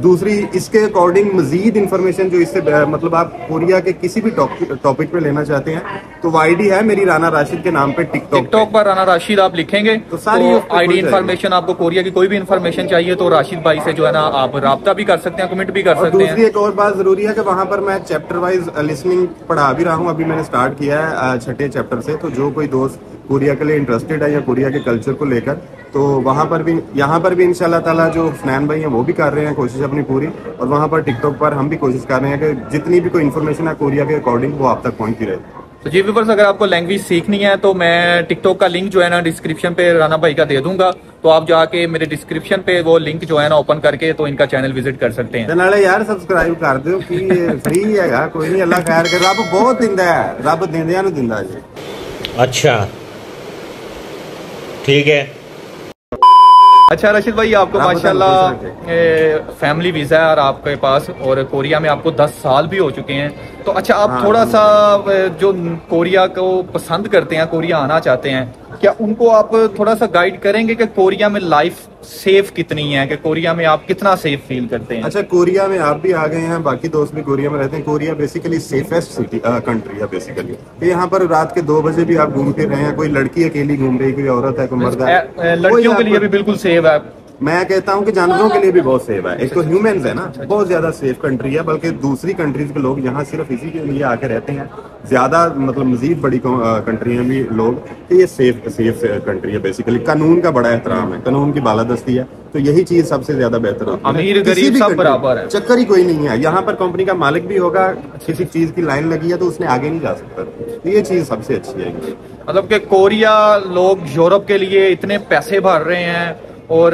दूसरी इसके अकॉर्डिंग मजीद इन्फॉर्मेशन जो इससे मतलब आप कोरिया के किसी भी टॉपिक पे लेना चाहते हैं तो वो आईडी है मेरी राना राशिद के नाम पे टिकटॉक पर राना राशिद आप लिखेंगे तो सारी आईडी इन्फॉर्मेशन, आपको कोरिया की कोई भी इन्फॉर्मेशन चाहिए तो राशिद भाई से जो है ना आप राब्ता भी कर सकते हैं, कमेंट भी कर सकते हैं। दूसरी एक और बात जरूरी है कि वहाँ पर मैं चैप्टर वाइज लिसनिंग पढ़ा भी रहा हूँ, अभी मैंने स्टार्ट किया है 6ठे चैप्टर से। तो जो कोई दोस्त कोरिया के लिए इंटरेस्टेड है या कोरिया के कल्चर को लेकर, तो वहाँ पर भी यहाँ पर भी इंशाल्लाह ताला जो हसनैन भाई हैं वो भी कर रहे हैं कोशिश अपनी पूरी, और वहाँ पर टिकटॉक पर हम भी कोशिश कर रहे हैं कि जितनी भी कोई इन्फॉर्मेशन है कोरिया के अकॉर्डिंग वो आप तक पहुँचती रहे। तो जी व्यूअर्स, अगर आपको लैंग्वेज सीखनी है तो मैं टिकटॉक का लिंक जो है ना डिस्क्रिप्शन पे राना भाई का दे दूंगा, तो आप जाके मेरे डिस्क्रिप्शन पे वो लिंक जो है ना ओपन करके तो इनका चैनल विजिट कर सकते हैं। नाले यार सब्सक्राइब कर दो कि फ्री है, कोई नहीं, अल्लाह खैर करे, रब बहुत दिंदा है, रब देंदियां नूं दिंदा जी। अच्छा ठीक है। अच्छा राशिद भाई, आपको माशाल्लाह फैमिली वीज़ा है और आपके पास, और कोरिया में आपको 10 साल भी हो चुके हैं, तो अच्छा आप थोड़ा सा जो कोरिया को पसंद करते हैं, कोरिया आना चाहते हैं, क्या उनको आप थोड़ा सा गाइड करेंगे कि कोरिया में लाइफ सेफ कितनी है, कि कोरिया में आप कितना सेफ फील करते हैं? अच्छा, कोरिया में आप भी आ गए हैं, बाकी दोस्त भी कोरिया में रहते हैं। Korea basically safest city country है बेसिकली। यहाँ पर रात के 2 बजे भी आप घूम फिर रहे हैं, कोई लड़की अकेली घूम रही, कोई औरत है, कोई मर्द है, लड़कियों के लिए भी बिल्कुल सेफ है। मैं कहता हूँ कि जानवरों के लिए भी बहुत सेफ है। एक तो ह्यूमंस है ना, बहुत ज्यादा सेफ कंट्री है, बल्कि दूसरी कंट्रीज के लोग यहाँ सिर्फ इसी के लिए आके रहते हैं, ज्यादा मतलब मजीद बड़ी कंट्री में भी लोग कि ये सेफ कंट्री है बेसिकली। कानून का बड़ा एहतराम है, कानून की बालादस्ती है, तो यही चीज सबसे ज्यादा बेहतर होती है। अमीर गरीब सब बराबर है, चक्कर ही कोई नहीं है। यहाँ पर कंपनी का मालिक भी होगा, किसी चीज की लाइन लगी है तो उसने आगे नहीं जा सकता, ये चीज सबसे अच्छी है। मतलब कि कोरिया लोग यूरोप के लिए इतने पैसे भर रहे हैं और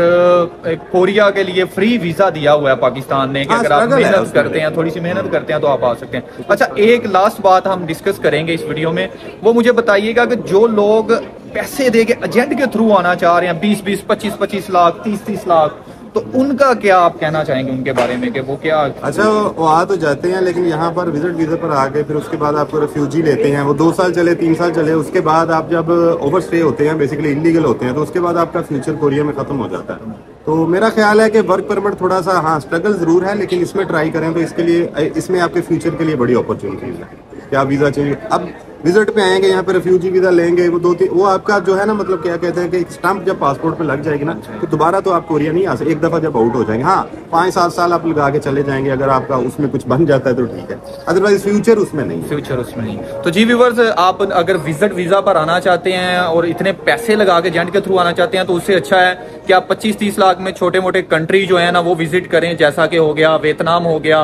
कोरिया के लिए फ्री वीजा दिया हुआ है पाकिस्तान ने कि अगर आप मेहनत करते हैं, थोड़ी सी मेहनत करते हैं तो आप आ सकते हैं। अच्छा, एक लास्ट बात हम डिस्कस करेंगे इस वीडियो में, वो मुझे बताइएगा कि जो लोग पैसे दे के एजेंट के थ्रू आना चाह रहे हैं, 20-20, 25-25 लाख, 30-30 लाख, तो उनका क्या आप कहना चाहेंगे उनके बारे में कि वो क्या? अच्छा, वो आ तो जाते हैं, लेकिन यहाँ पर विजिट वीजा पर आके फिर उसके बाद आपको रेफ्यूजी लेते हैं, वो 2 साल चले, 3 साल चले, उसके बाद आप जब ओवर स्टे होते हैं, बेसिकली इलीगल होते हैं, तो उसके बाद आपका फ्यूचर कोरिया में खत्म हो जाता है। तो मेरा ख्याल है कि वर्क परमिट थोड़ा सा हाँ स्ट्रगल जरूर है, लेकिन इसमें ट्राई करें तो इसके लिए, इसमें आपके फ्यूचर के लिए बड़ी अपॉर्चुनिटीज है। क्या वीजा चाहिए, अब विजिट पे आएंगे, यहाँ पे रेफ्यूजी वीजा लेंगे, वो 2-3 वो आपका जो है ना, मतलब क्या कहते हैं कि एक स्टंप जब पासपोर्ट पे लग जाएगी ना, तो दोबारा तो आप कोरिया नहीं आ सकते। एक दफा जब आउट हो जाएंगे, हाँ 5-7 साल आप लगा के चले जाएंगे, अगर आपका उसमें कुछ बन जाता है तो ठीक है, अदरवाइज फ्यूचर उसमें नहीं। तो जी व्यूअर्स, आप अगर विजिट वीजा पर आना चाहते हैं और इतने पैसे लगा के एजेंट के थ्रू आना चाहते हैं, तो उससे अच्छा है कि आप 25-30 लाख में छोटे मोटे कंट्री जो है ना वो विजिट करें, जैसा कि हो गया वियतनाम, हो गया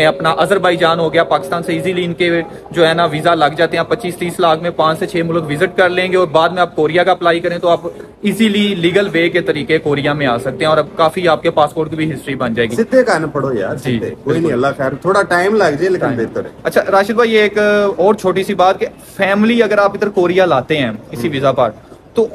अपना अजरबैजान, हो गया पाकिस्तान से इजीली इनके जो है ना वीजा लग जाते हैं। 25-30 लाख में 5 से 6 मुल्क विजिट कर लेंगे और बाद में आप कोरिया का अप्लाई करें तो आप इजीली लीगल वे के तरीके कोरिया में आ सकते हैं, और अब काफी आपके पासपोर्ट की भी हिस्ट्री बन जाएगी। सीधे कान पढ़ो यार, सीधे, कोई नहीं, अल्लाह खैर, थोड़ा टाइम लग जाए लेकिन बेहतर है। अच्छा राशिद भाई, एक और छोटी सी बात कि फैमिली अगर आप इधर कोरिया लाते हैं इसी वीजा पर, तो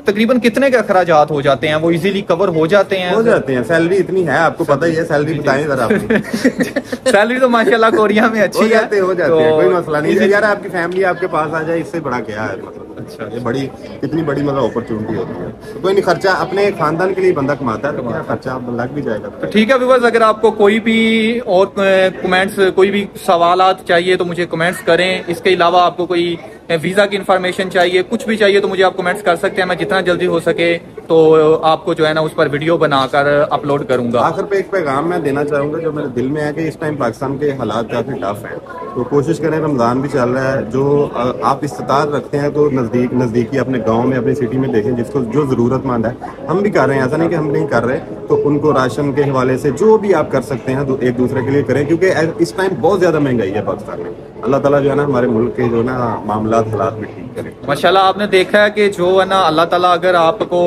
तकरीबन कितने के अखराजात हो जाते हैं, वो इजीली कवर हो जाते हैं? सैलरी इतनी है, आपको पता ही है, सैलरी बताएं जरा अपनी। सैलरी तो माशाल्लाह कोरिया में अच्छी हो जाते हैं, कोई मसला नहीं है यार, आपकी फैमिली आपके पास आ जाए, इससे बड़ा क्या है मतलब। अच्छा, ये बड़ी कितनी बड़ी मतलब अपॉर्चुनिटी होती है। तो कोई नहीं, खर्चा अपने खानदान के लिए बंदा कमाता है, तो खर्चा लग भी जाएगा। तो ठीक है व्यूअर्स, अगर आपको कोई भी और कमेंट्स, कोई भी सवालात चाहिए तो मुझे कमेंट्स करें। इसके अलावा आपको कोई वीजा की इन्फॉर्मेशन चाहिए, कुछ भी चाहिए, तो मुझे आप कमेंट्स कर सकते हैं। मैं जितना जल्दी हो सके तो आपको जो है ना उस पर वीडियो बनाकर अपलोड करूंगा। आखिर पे एक पैगाम मैं देना चाहूंगा जो मेरे दिल में है कि इस टाइम पाकिस्तान के हालात काफी टफ हैं, तो कोशिश करें, रमजान भी चल रहा है, जो आप इस्तात रखते हैं तो नजदीकी अपने गांव में, अपनी सिटी में देखें जिसको जो जरूरतमंद है। हम भी कर रहे हैं, ऐसा नहीं कि हम नहीं कर रहे, तो उनको राशन के हवाले से जो भी आप कर सकते हैं तो एक दूसरे के लिए करें, क्योंकि इस टाइम बहुत ज्यादा महंगाई है पाकिस्तान में। अल्लाह ताला जो है ना हमारे मुल्क के जो ना मामलात हालात भी ठीक करें। माशाल्लाह, आपने देखा है कि जो है ना अल्लाह ताला अगर आपको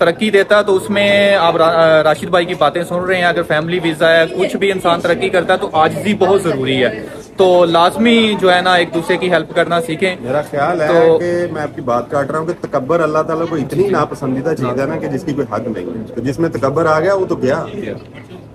तरक्की देता है तो उसमें आप राशिद भाई की बातें सुन रहे हैं। अगर फैमिली वीजा है, कुछ भी इंसान तरक्की करता है तो आजिज़ी बहुत जरूरी है, तो लाजमी जो है ना एक दूसरे की हेल्प करना सीखें। मेरा ख्याल है कि मैं आपकी बात काट रहा हूँ कि तकब्बर अल्लाह ताला को इतनी नापसंदीदा चीज है ना कि जिसकी कोई हद नहीं है, तो जिसमें तकब्बर आ गया वो तो गया।